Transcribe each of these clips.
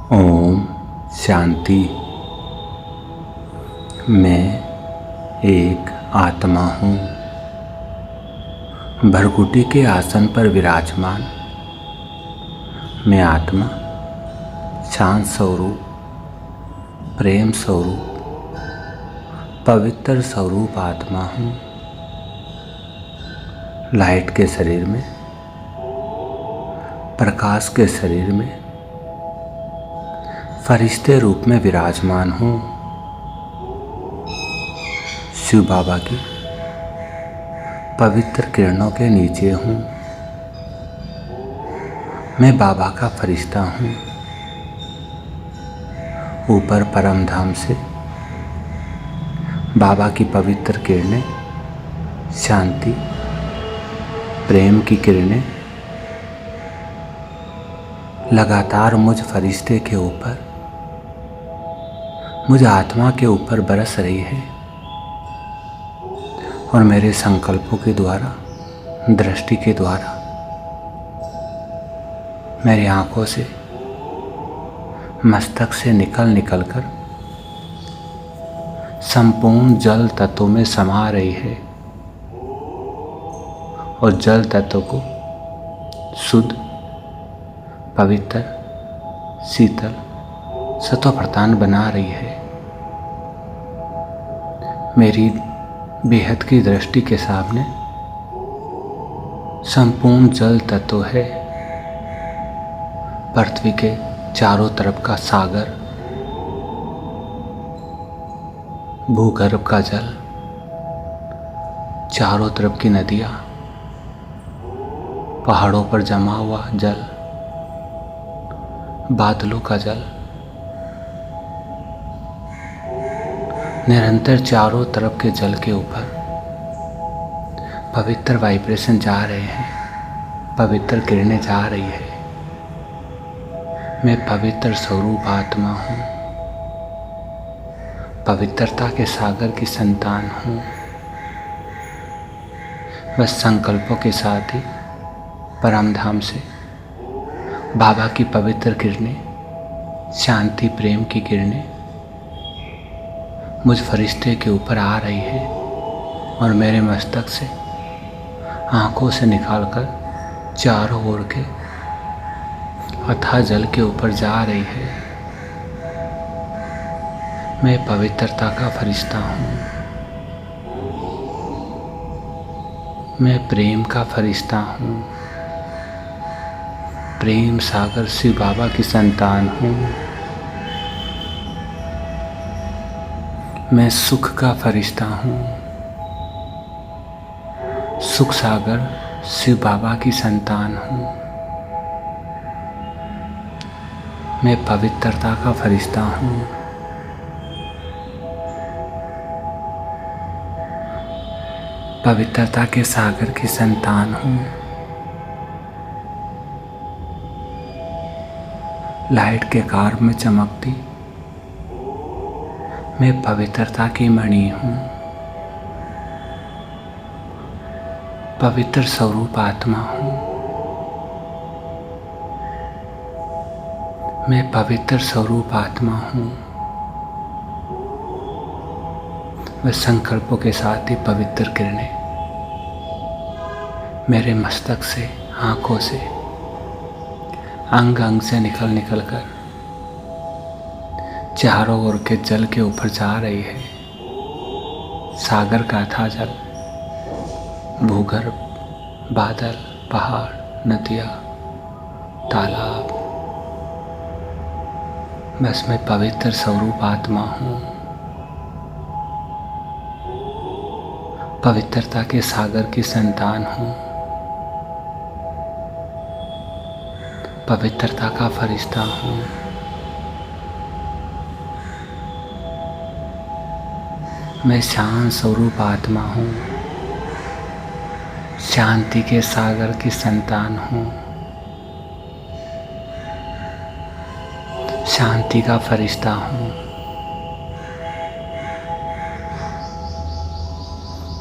ओम शांति। मैं एक आत्मा हूँ, भृकुटी के आसन पर विराजमान। मैं आत्मा, शांत स्वरूप, प्रेम स्वरूप, पवित्र स्वरूप आत्मा हूँ। लाइट के शरीर में, प्रकाश के शरीर में फरिश्ते रूप में विराजमान हूँ। शिव बाबा की पवित्र किरणों के नीचे हूँ। मैं बाबा का फरिश्ता हूँ। ऊपर परम धाम से बाबा की पवित्र किरणें, शांति, प्रेम की किरणें लगातार मुझ फरिश्ते के ऊपर, मुझ आत्मा के ऊपर बरस रही है और मेरे संकल्पों के द्वारा, दृष्टि के द्वारा मेरी आंखों से, मस्तक से निकल कर संपूर्ण जल तत्वों में समा रही है और जल तत्व को शुद्ध, पवित्र, शीतल, सत्व प्रधान बना रही है। मेरी बेहद की दृष्टि के सामने संपूर्ण जल तत्व है। पृथ्वी के चारों तरफ का सागर, भूगर्भ का जल, चारों तरफ की नदियां, पहाड़ों पर जमा हुआ जल, बादलों का जल निरंतर चारों तरफ के जल के ऊपर पवित्र वाइब्रेशन जा रहे हैं, पवित्र किरणें जा रही है। मैं पवित्र स्वरूप आत्मा हूँ, पवित्रता के सागर की संतान हूँ। बस संकल्पों के साथ ही परम धाम से बाबा की पवित्र किरणें, शांति, प्रेम की किरणें मुझ फरिश्ते के ऊपर आ रही है और मेरे मस्तक से, आंखों से निकालकर चारों ओर के अथाह जल के ऊपर जा रही है। मैं पवित्रता का फरिश्ता हूँ। मैं प्रेम का फरिश्ता हूँ। प्रेम सागर शिव बाबा की संतान हूँ। मैं सुख का फरिश्ता हूँ। सुख सागर शिव बाबा की संतान हूँ। मैं पवित्रता का फरिश्ता हूँ। पवित्रता के सागर की संतान हूँ। लाइट के कार में चमकती मैं पवित्रता की मणि हूँ। पवित्र स्वरूप आत्मा हूँ। मैं पवित्र स्वरूप आत्मा हूँ। वह संकल्पों के साथ ही पवित्र किरणें मेरे मस्तक से, आंखों से, अंग अंग से निकल कर चारों ओर के जल के ऊपर जा रही है। सागर का अथाह जल, भूगर्भ, बादल, पहाड़, नदियाँ, तालाब। बस मैं पवित्र स्वरूप आत्मा हूँ। पवित्रता के सागर की संतान हूँ। पवित्रता का फरिश्ता हूँ। मैं शांत स्वरूप आत्मा हूँ। शांति के सागर की संतान हूँ। शांति का फरिश्ता हूँ।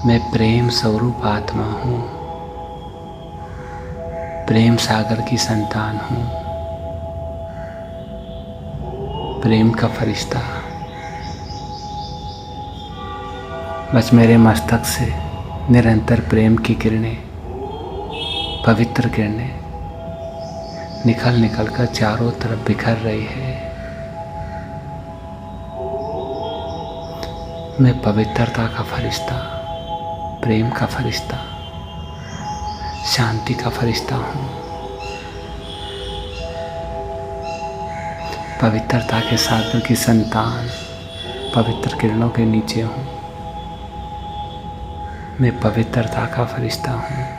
मैं प्रेम स्वरूप आत्मा हूँ। प्रेम सागर की संतान हूँ। प्रेम का फरिश्ता। बस मेरे मस्तक से निरंतर प्रेम की किरणें, पवित्र किरणें निकल निकल कर चारों तरफ बिखर रही है। मैं पवित्रता का फरिश्ता, प्रेम का फरिश्ता, शांति का फरिश्ता हूँ। पवित्रता के सागर की संतान पवित्र किरणों के नीचे हूँ। मैं पवित्रता का फरिश्ता हूँ।